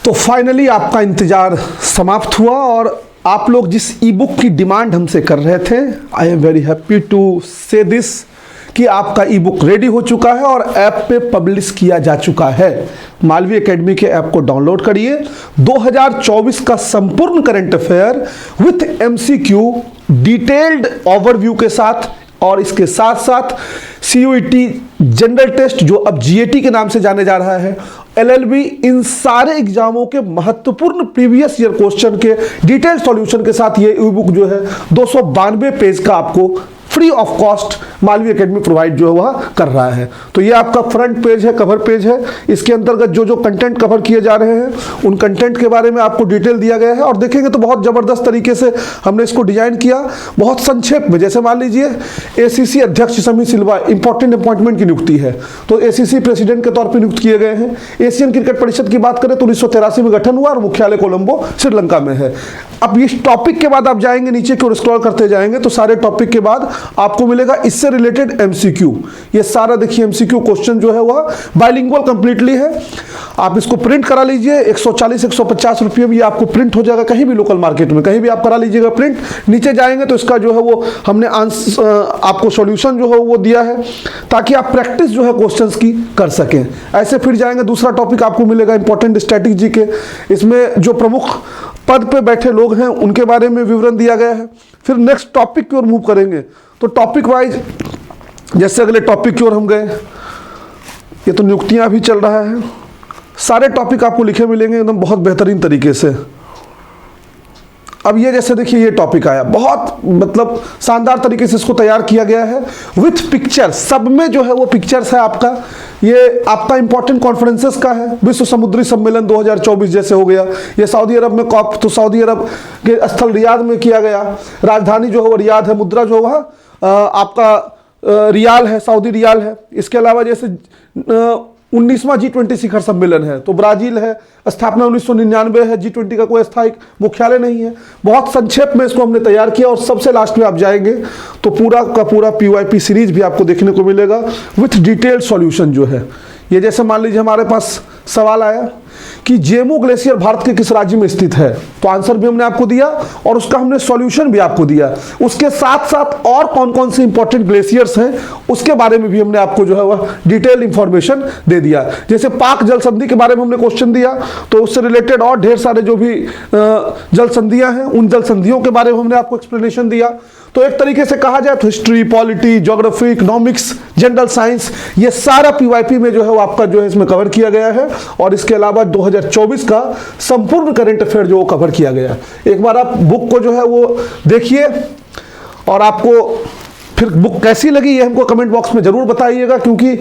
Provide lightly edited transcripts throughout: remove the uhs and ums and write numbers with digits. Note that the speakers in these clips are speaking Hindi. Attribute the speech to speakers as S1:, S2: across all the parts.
S1: तो फाइनली आपका इंतजार समाप्त हुआ और आप लोग जिस ई बुक की डिमांड हमसे कर रहे थे, I am very happy to say this कि आपका ई बुक रेडी हो चुका है और ऐप पे पब्लिश किया जा चुका है। मालवी एकेडमी के ऐप को डाउनलोड करिए। 2024 का संपूर्ण current affair with MCQ detailed overview के साथ और इसके साथ साथ सीयूईटी जनरल टेस्ट जो अब जीएटी के नाम से जाने जा रहा है, एलएलबी, इन सारे एग्जामों के महत्वपूर्ण प्रीवियस ईयर क्वेश्चन के डिटेल सॉल्यूशन के साथ ये ई बुक जो है 292 पेज का आपको free of cost Malvi academy provide जो है वह कर रहा है। तो ये आपका फ्रंट पेज है, कवर पेज है। इसके अंतर्गत जो जो कंटेंट कवर किए जा रहे हैं उन कंटेंट के बारे में आपको डिटेल दिया गया है और देखेंगे तो बहुत ज़बरदस्त तरीके से हमने इसको डिजाइन किया। बहुत संक्षेप में, जैसे मान लीजिए एसीसी अध्यक्ष समी सिल्वा इंपॉर्टेंट अपॉइंटमेंट की नियुक्ति है, तो एसीसी प्रेसिडेंट के तौर पर नियुक्त किए गए हैं। एशियन क्रिकेट परिषद की बात करें तो 1983 में गठन हुआ और मुख्यालय कोलंबो श्रीलंका में है। अब इस टॉपिक के बाद आप जाएंगे नीचे की ओर स्क्रॉल करते जाएंगे तो सारे टॉपिक के बाद आपको मिलेगा इससे रिलेटेड एमसीक्यू। ये सारा देखिए एमसीक्यू क्वेश्चन जो है वह बाइलिंगुअल कंप्लीटली है। आप इसको प्रिंट करा लीजिए, 140-150 रुपये में ये आपको प्रिंट हो जाएगा कहीं भी लोकल मार्केट में, कहीं भी आप करा लीजिएगा प्रिंट। नीचे जाएंगे तो इसका जो है वो हमने आपको सॉल्यूशन जो है वो दिया है ताकि आप प्रैक्टिस जो है क्वेश्चंस की कर सकें। ऐसे फिर जाएंगे, दूसरा टॉपिक आपको मिलेगा इंपॉर्टेंट स्ट्रैटेजी के। इसमें जो प्रमुख पद पे बैठे लोग हैं उनके बारे में विवरण दिया गया है। फिर नेक्स्ट टॉपिक की ओर मूव करेंगे तो टॉपिक वाइज जैसे अगले टॉपिक की ओर हम गए, ये तो नियुक्तियां भी चल रहा है। सारे टॉपिक आपको लिखे मिलेंगे एकदम बहुत बेहतरीन तरीके से। अब ये जैसे देखिए ये टॉपिक आया, बहुत मतलब शानदार तरीके से इसको तैयार किया गया है विथ पिक्चर। सब में जो है वो पिक्चर्स है आपका। ये आपका इंपॉर्टेंट कॉन्फ्रेंसेस का है। विश्व समुद्री सम्मेलन 2024 जैसे हो गया, ये सऊदी अरब में कॉप, तो सऊदी अरब के स्थल रियाद में किया गया। राजधानी जो है वो रियाद है, मुद्रा जो है आपका रियाल है, सऊदी रियाल है। इसके अलावा जैसे 19वां G20 शिखर सम्मेलन है तो ब्राजील है, स्थापना 1999 है। G20 का कोई स्थायी मुख्यालय नहीं है। बहुत संक्षेप में इसको हमने तैयार किया और सबसे लास्ट में आप जाएंगे तो पूरा का पूरा PYP सीरीज भी आपको देखने को मिलेगा विथ डिटेल्ड सॉल्यूशन जो है। ये जैसे मान लीजिए हमारे पास सवाल आया कि जेमू ग्लेशियर भारत के किस राज्य में स्थित है, तो आंसर भी हमने आपको दिया और उसका हमने सॉल्यूशन भी आपको दिया। उसके साथ साथ और कौन कौन से इंपॉर्टेंट ग्लेशियर्स हैं उसके बारे में भी हमने आपको जो है वह डिटेल इंफॉर्मेशन दे दिया। जैसे पाक जल संधि के बारे में हमने क्वेश्चन दिया तो उससे रिलेटेड और ढेर सारे जो भी जल संधियां हैं उन जल संधियों के बारे में हमने आपको एक्सप्लेनेशन दिया। तो एक तरीके से कहा जाए तो history, polity, geography, economics, general science, ये सारा पीवाईपी में जो है वो आपका जो है इसमें कवर किया गया है और इसके अलावा 2024 का संपूर्ण करंट अफेयर जो वो कवर किया गया है। एक बार आप बुक को जो है वो देखिए और आपको फिर बुक कैसी लगी ये हमको कमेंट बॉक्स में जरूर बताइएगा, क्योंकि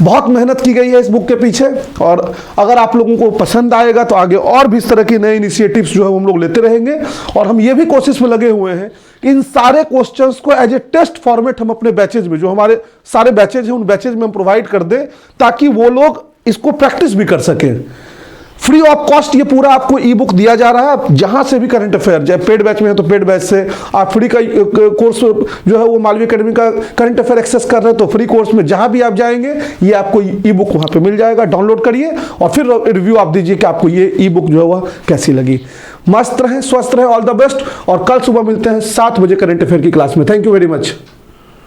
S1: बहुत मेहनत की गई है इस बुक के पीछे। और अगर आप लोगों को पसंद आएगा तो आगे और भी इस तरह की नए इनिशिएटिव्स जो है हम लोग लेते रहेंगे। और हम ये भी कोशिश में लगे हुए हैं कि इन सारे क्वेश्चंस को एज ए टेस्ट फॉर्मेट हम अपने बैचेज में, जो हमारे सारे बैचेज हैं उन बैचेज में हम प्रोवाइड कर दें ताकि वो लोग इसको प्रैक्टिस भी कर सकें। फ्री ऑफ कॉस्ट ये पूरा आपको ई बुक दिया जा रहा है। जहां से भी करंट अफेयर, चाहे पेड बैच में है तो पेड बैच से आप फ्री का कोर्स जो है वो मालवी एकेडमी का करंट अफेयर एक्सेस कर रहे हैं तो फ्री कोर्स में जहां भी आप जाएंगे ये आपको ई बुक वहां पे मिल जाएगा। डाउनलोड करिए और फिर रिव्यू आप दीजिए कि आपको ये ई बुक जो है वह कैसी लगी। मस्त रहें, स्वस्थ रहें, ऑल द बेस्ट। और कल सुबह मिलते हैं 7 बजे करंट अफेयर की क्लास में। Thank you very much.